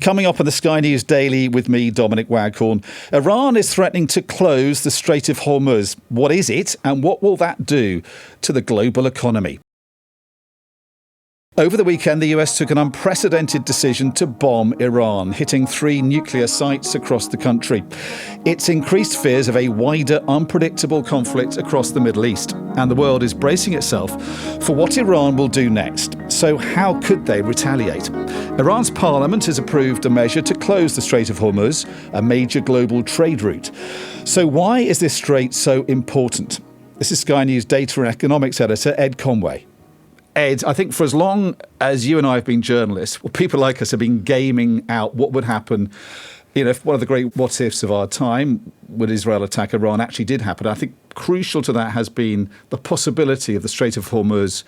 Coming up on the Sky News Daily with me, Dominic Waghorn, Iran is threatening to close the Strait of Hormuz. What is it, and what will that do to the global economy? Over the weekend, the US took an unprecedented decision to bomb Iran, hitting 3 nuclear sites across the country. It's increased fears of a wider, unpredictable conflict across the Middle East, and the world is bracing itself for what Iran will do next. So how could they retaliate? Iran's parliament has approved a measure to close the Strait of Hormuz, a major global trade route. So why is this strait so important? This is Sky News data and economics editor Ed Conway. Ed, I think for as long as you and I have been journalists, people like us have been gaming out what would happen. If one of the great what-ifs of our time, would Israel attack Iran, actually did happen. I think crucial to that has been the possibility of the Strait of Hormuz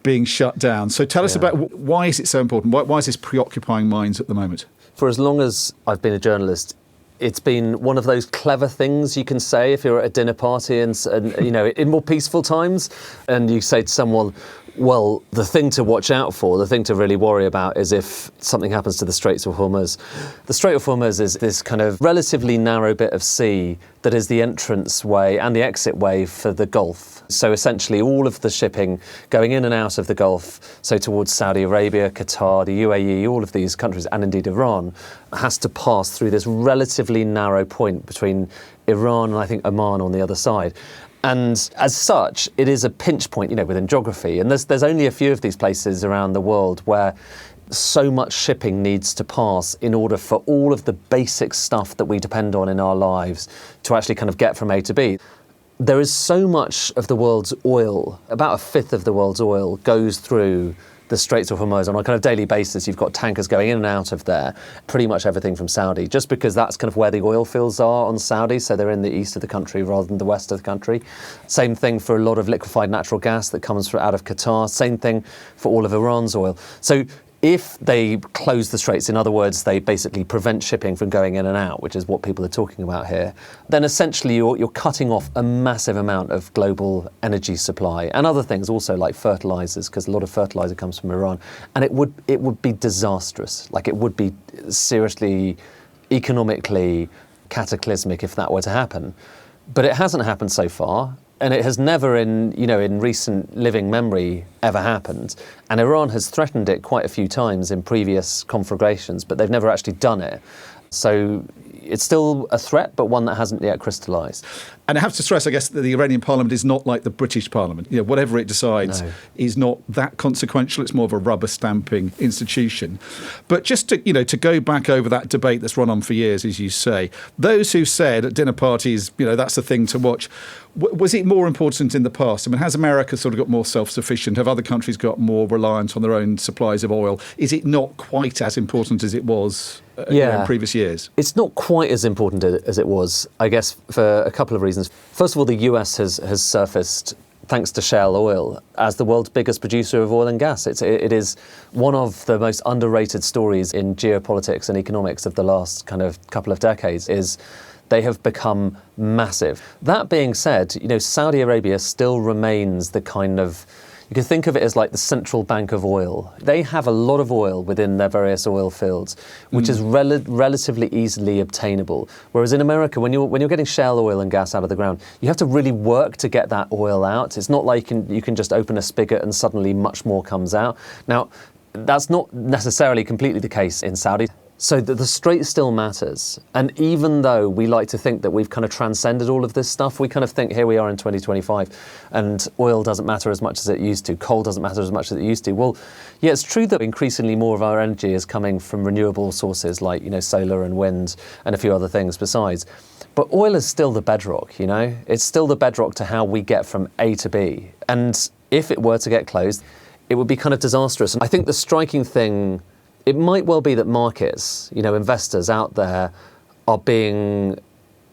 being shut down. So tell us about why is it so important? Why is this preoccupying minds at the moment? For as long as I've been a journalist, it's been one of those clever things you can say if you're at a dinner party and in more peaceful times, and you say to someone, well, the thing to watch out for, the thing to really worry about is if something happens to the Strait of Hormuz. The Strait of Hormuz is this kind of relatively narrow bit of sea that is the entrance way and the exit way for the Gulf. So essentially all of the shipping going in and out of the Gulf, so towards Saudi Arabia, Qatar, the UAE, all of these countries, and indeed Iran, has to pass through this relatively narrow point between Iran and I think Oman on the other side. And as such, it is a pinch point, within geography. And there's only a few of these places around the world where so much shipping needs to pass in order for all of the basic stuff that we depend on in our lives to actually kind of get from A to B. There is so much of the world's oil, about a fifth of the world's oil goes through the Straits of Hormuz on a kind of daily basis. You've got tankers going in and out of there, pretty much everything from Saudi, just because that's kind of where the oil fields are on Saudi, so they're in the east of the country rather than the west of the country. Same thing for a lot of liquefied natural gas that comes out of Qatar, same thing for all of Iran's oil. So if they close the straits, in other words, they basically prevent shipping from going in and out, which is what people are talking about here, then essentially you're cutting off a massive amount of global energy supply and other things also like fertilizers, because a lot of fertilizer comes from Iran. And it would be disastrous. Like it would be seriously economically cataclysmic if that were to happen. But it hasn't happened so far. And it has never in recent living memory ever happened. And Iran has threatened it quite a few times in previous conflagrations, but they've never actually done it. So it's still a threat, but one that hasn't yet crystallised. And I have to stress, I guess, that the Iranian parliament is not like the British parliament. Whatever it decides is not that consequential. It's more of a rubber stamping institution. But just to go back over that debate that's run on for years, as you say, those who said at dinner parties, that's the thing to watch. Was it more important in the past? I mean, has America sort of got more self-sufficient? Have other countries got more reliance on their own supplies of oil? Is it not quite as important as it was in previous years? It's not quite as important as it was, I guess, for a couple of reasons. First of all, the US has surfaced, thanks to shale oil, as the world's biggest producer of oil and gas. It is one of the most underrated stories in geopolitics and economics of the last kind of couple of decades is they have become massive. That being said, Saudi Arabia still remains the kind of, you can think of it as like the central bank of oil. They have a lot of oil within their various oil fields, which is relatively easily obtainable. Whereas in America, when you're getting shale oil and gas out of the ground, you have to really work to get that oil out. It's not like you can just open a spigot and suddenly much more comes out. Now, that's not necessarily completely the case in Saudi. So the strait still matters. And even though we like to think that we've kind of transcended all of this stuff, we kind of think here we are in 2025 and oil doesn't matter as much as it used to, coal doesn't matter as much as it used to. Well, yeah, it's true that increasingly more of our energy is coming from renewable sources like, solar and wind and a few other things besides. But oil is still the bedrock, It's still the bedrock to how we get from A to B. And if it were to get closed, it would be kind of disastrous. And I think the striking thing, it might well be that markets, investors out there are being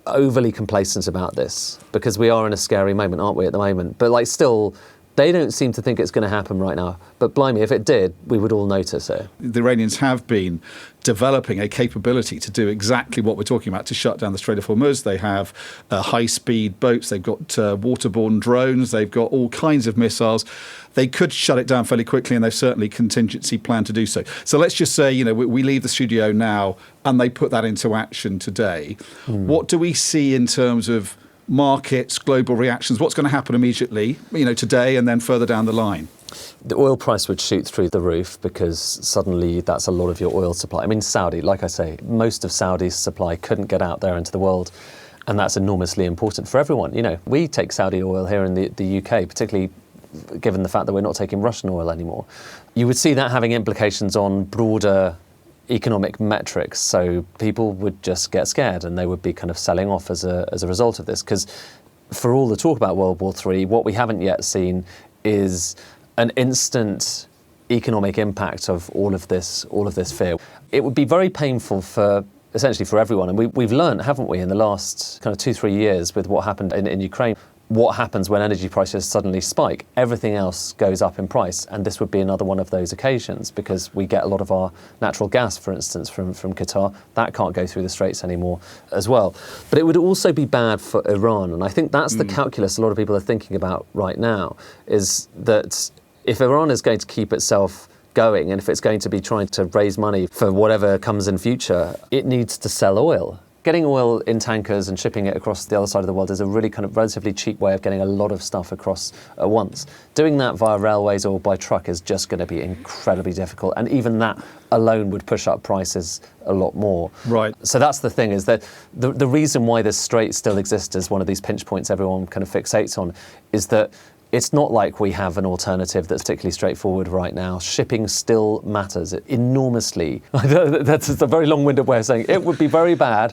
overly complacent about this because we are in a scary moment, aren't we, at the moment? But still, They don't seem to think it's going to happen right now. But blimey, if it did, we would all notice it. The Iranians have been developing a capability to do exactly what we're talking about, to shut down the Strait of Hormuz. They have high-speed boats, they've got waterborne drones, they've got all kinds of missiles. They could shut it down fairly quickly, and they've certainly contingency planned to do so. So let's just say, we leave the studio now and they put that into action today. What do we see in terms of markets, global reactions? What's going to happen immediately, today and then further down the line? The oil price would shoot through the roof because suddenly that's a lot of your oil supply. I mean, Saudi, like I say, most of Saudi's supply couldn't get out there into the world, and that's enormously important for everyone. We take Saudi oil here in the UK, particularly given the fact that we're not taking Russian oil anymore. You would see that having implications on broader economic metrics, so people would just get scared and they would be kind of selling off as a result of this. Because for all the talk about World War III, what we haven't yet seen is an instant economic impact of all of this fear. It would be very painful essentially for everyone, and we've learned, haven't we, in the last kind of 2-3 years with what happened in Ukraine. What happens when energy prices suddenly spike? Everything else goes up in price, and this would be another one of those occasions, because we get a lot of our natural gas, for instance, from Qatar. That can't go through the Straits anymore as well. But it would also be bad for Iran, and I think that's the calculus a lot of people are thinking about right now, is that if Iran is going to keep itself going, and if it's going to be trying to raise money for whatever comes in future, it needs to sell oil. Getting oil in tankers and shipping it across the other side of the world is a really kind of relatively cheap way of getting a lot of stuff across at once. Doing that via railways or by truck is just going to be incredibly difficult, and even that alone would push up prices a lot more. Right. So that's the thing, is that the reason why this strait still exists as one of these pinch points everyone kind of fixates on is that it's not like we have an alternative that's particularly straightforward right now. Shipping still matters enormously. That's a very long-winded way of saying it would be very bad,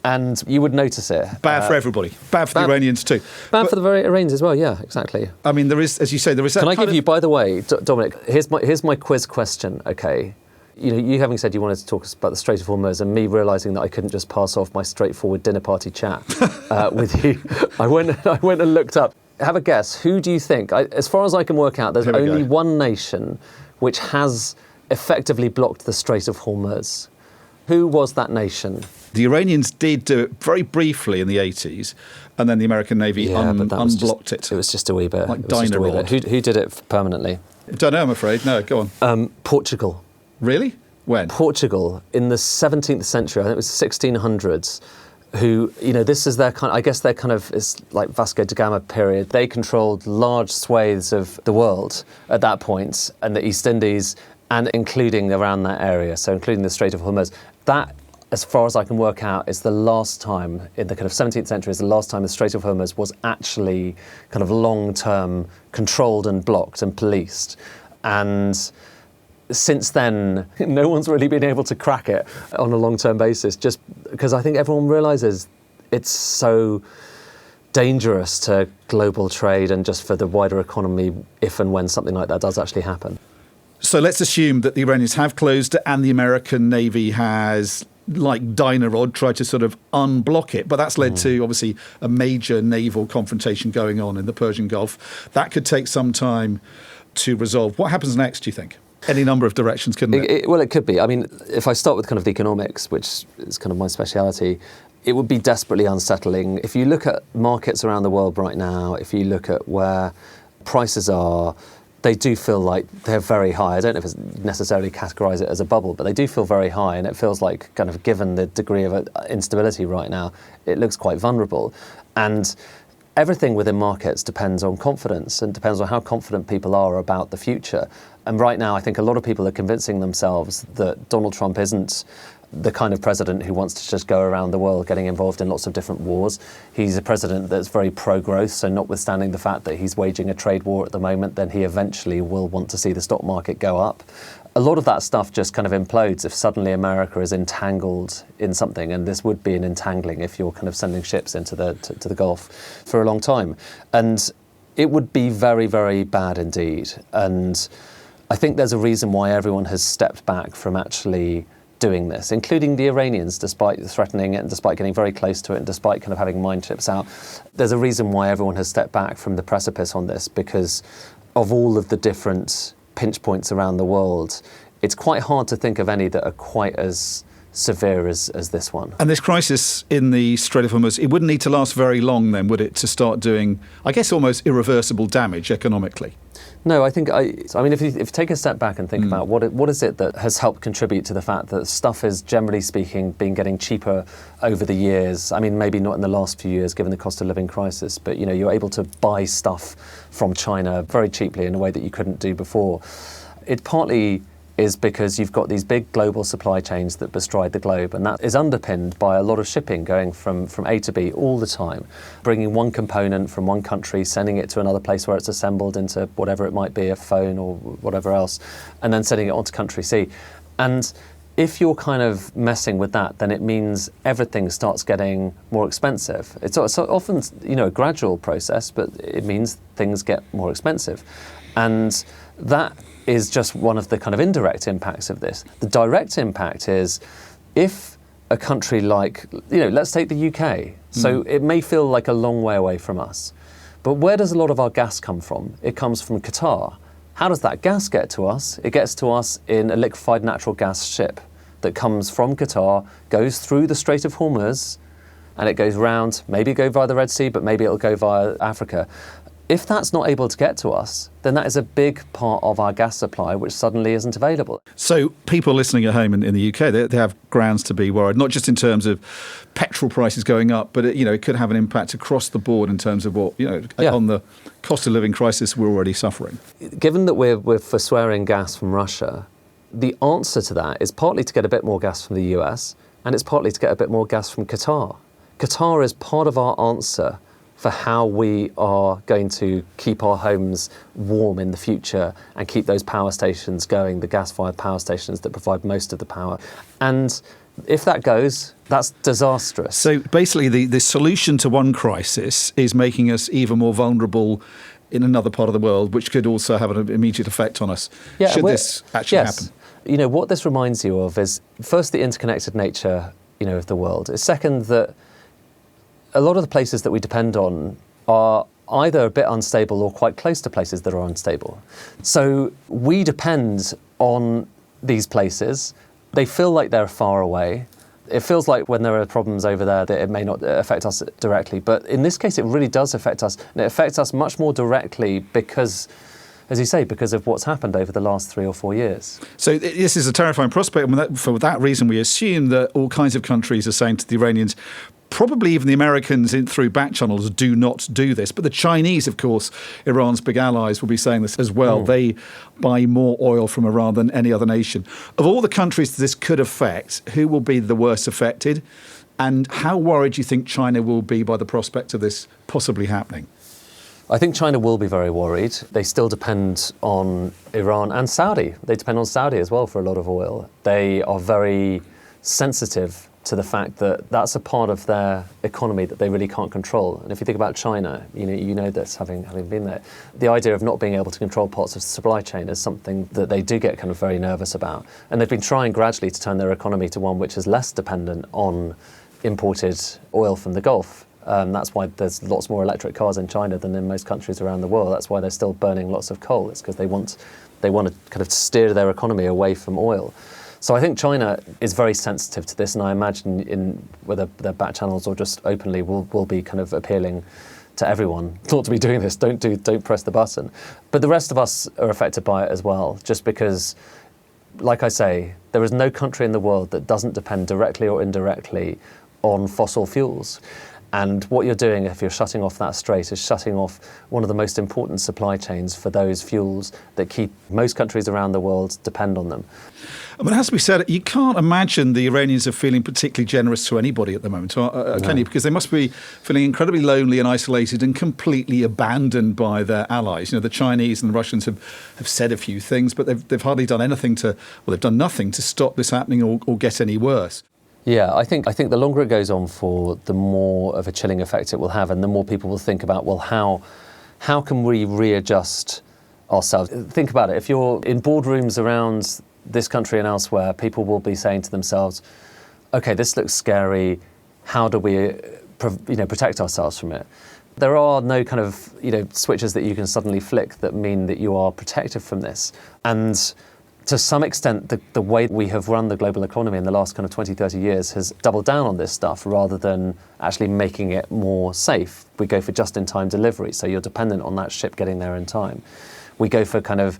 and you would notice it. Bad for everybody. Bad for the Iranians too. Bad for the very Iranians as well, yeah, exactly. I mean, there is, as you say, there is that. Can I give you, by the way, Dominic, here's my quiz question, okay? You having said you wanted to talk about the Strait of Hormuz, and me realising that I couldn't just pass off my straightforward dinner party chat with you, I went and looked up. Have a guess. Who do you think? As far as I can work out, there's only one nation which has effectively blocked the Strait of Hormuz. Who was that nation? The Iranians did do it very briefly in the 80s, and then the American Navy unblocked it. It was just a wee bit. Like Dynarod. Who did it permanently? Don't know, I'm afraid. No, go on. Portugal. Really? When? Portugal, in the 17th century, I think it was 1600s, who, this is their kind, I guess their kind of, it's like Vasco da Gama period. They controlled large swathes of the world at that point, and the East Indies, and including around that area, so including the Strait of Hormuz. That, as far as I can work out, is the last time, in the kind of 17th century, is the last time the Strait of Hormuz was actually kind of long-term controlled and blocked and policed. And since then, no one's really been able to crack it on a long-term basis, just because I think everyone realises it's so dangerous to global trade and just for the wider economy if and when something like that does actually happen. So let's assume that the Iranians have closed it and the American Navy has, like Dynarod, tried to sort of unblock it. But that's led to, obviously, a major naval confrontation going on in the Persian Gulf. That could take some time to resolve. What happens next, do you think? Any number of directions, couldn't it? Well, it could be. I mean, if I start with kind of the economics, which is kind of my speciality, it would be desperately unsettling. If you look at markets around the world right now, if you look at where prices are, they do feel like they're very high. I don't know if it's necessarily categorise it as a bubble, but they do feel very high, and it feels like, kind of given the degree of instability right now, it looks quite vulnerable. And everything within markets depends on confidence and depends on how confident people are about the future. And right now, I think a lot of people are convincing themselves that Donald Trump isn't the kind of president who wants to just go around the world getting involved in lots of different wars. He's a president that's very pro-growth, so notwithstanding the fact that he's waging a trade war at the moment, then he eventually will want to see the stock market go up. A lot of that stuff just kind of implodes if suddenly America is entangled in something, and this would be an entangling if you're kind of sending ships into to the Gulf for a long time. And it would be very, very bad indeed. And I think there's a reason why everyone has stepped back from actually doing this, including the Iranians, despite threatening it and despite getting very close to it and despite kind of having mine chips out. There's a reason why everyone has stepped back from the precipice on this, because of all of the different pinch points around the world, it's quite hard to think of any that are quite as severe as this one. And this crisis in the Strait of Hormuz, it wouldn't need to last very long then, would it, to start doing, I guess, almost irreversible damage economically? No, I mean, if you take a step back and think about what is it that has helped contribute to the fact that stuff is, generally speaking, been getting cheaper over the years. I mean, maybe not in the last few years, given the cost of living crisis, but, you know, you're able to buy stuff from China very cheaply in a way that you couldn't do before. It partly is because you've got these big global supply chains that bestride the globe, and that is underpinned by a lot of shipping going from A to B all the time, bringing one component from one country, sending it to another place where it's assembled into whatever it might be, a phone or whatever else, and then sending it onto country C. And if you're kind of messing with that, then it means everything starts getting more expensive. It's often, you know, a gradual process, but it means things get more expensive. And that is just one of the kind of indirect impacts of this. The direct impact is if a country like, you know, let's take the UK. So it may feel like a long way away from us, but where does a lot of our gas come from? It comes from Qatar. How does that gas get to us? It gets to us in a liquefied natural gas ship that comes from Qatar, goes through the Strait of Hormuz, and it goes round, maybe go via the Red Sea, but maybe it'll go via Africa. If that's not able to get to us, then that is a big part of our gas supply which suddenly isn't available. So people listening at home in the UK, they have grounds to be worried, not just in terms of petrol prices going up, but it could have an impact across the board in terms of what, on the cost of living crisis we're already suffering. Given that we're forswearing gas from Russia, the answer to that is partly to get a bit more gas from the US, and it's partly to get a bit more gas from Qatar. Qatar is part of our answer for how we are going to keep our homes warm in the future and keep those power stations going, the gas-fired power stations that provide most of the power. And if that goes, that's disastrous. So basically the solution to one crisis is making us even more vulnerable in another part of the world, which could also have an immediate effect on us, should this actually happen. You know, what this reminds you of is, first, the interconnected nature, of the world. Second, that a lot of the places that we depend on are either a bit unstable or quite close to places that are unstable. So we depend on these places. They feel like they're far away. It feels like when there are problems over there that it may not affect us directly. But in this case, it really does affect us. And it affects us much more directly because, as you say, because of what's happened over the last 3 or 4 years. So this is a terrifying prospect. And for that reason, we assume that all kinds of countries are saying to the Iranians, probably even the Americans through back channels, do not do this. But the Chinese, of course, Iran's big allies, will be saying this as well. They buy more oil from Iran than any other nation. Of all the countries this could affect, who will be the worst affected? And how worried do you think China will be by the prospect of this possibly happening? I think China will be very worried. They still depend on Iran and Saudi. They depend on Saudi as well for a lot of oil. They are very sensitive to the fact that that's a part of their economy that they really can't control. And if you think about China, you know this, having been there, the idea of not being able to control parts of the supply chain is something that they do get kind of very nervous about. And they've been trying gradually to turn their economy to one which is less dependent on imported oil from the Gulf. That's why there's lots more electric cars in China than in most countries around the world. That's why they're still burning lots of coal. It's because they want to kind of steer their economy away from oil. So I think China is very sensitive to this, and I imagine whether their back channels or just openly will be kind of appealing to everyone not to be doing this. Don't press the button. But the rest of us are affected by it as well, just because, like I say, there is no country in the world that doesn't depend directly or indirectly on fossil fuels. And what you're doing if you're shutting off that strait is shutting off one of the most important supply chains for those fuels that keep most countries around the world depend on them. I mean, it has to be said, you can't imagine the Iranians are feeling particularly generous to anybody at the moment, can you? Because they must be feeling incredibly lonely and isolated and completely abandoned by their allies. The Chinese and the Russians have said a few things, but they've hardly done anything they've done nothing to stop this happening or get any worse. Yeah, I think the longer it goes on for, the more of a chilling effect it will have, and the more people will think about, well, how can we readjust ourselves? Think about it. If you're in boardrooms around this country and elsewhere, people will be saying to themselves, okay, this looks scary. How do we protect ourselves from it? There are no kind of, switches that you can suddenly flick that mean that you are protected from this. And to some extent, the way we have run the global economy in the last kind of 20, 30 years has doubled down on this stuff rather than actually making it more safe. We go for just-in-time delivery, so you're dependent on that ship getting there in time. We go for kind of,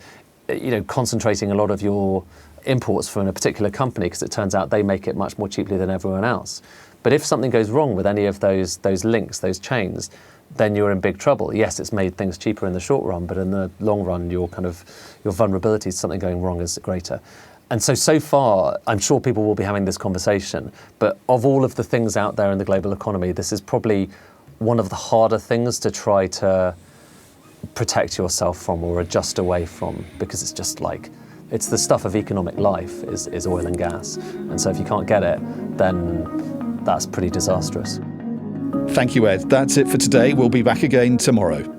concentrating a lot of your imports from a particular company because it turns out they make it much more cheaply than everyone else. But if something goes wrong with any of those links, those chains, then you're in big trouble. Yes, it's made things cheaper in the short run, but in the long run, your vulnerability to something going wrong is greater. And so far, I'm sure people will be having this conversation, but of all of the things out there in the global economy, this is probably one of the harder things to try to protect yourself from or adjust away from, because it's just like, it's the stuff of economic life is oil and gas. And so if you can't get it, then that's pretty disastrous. Thank you, Ed. That's it for today. We'll be back again tomorrow.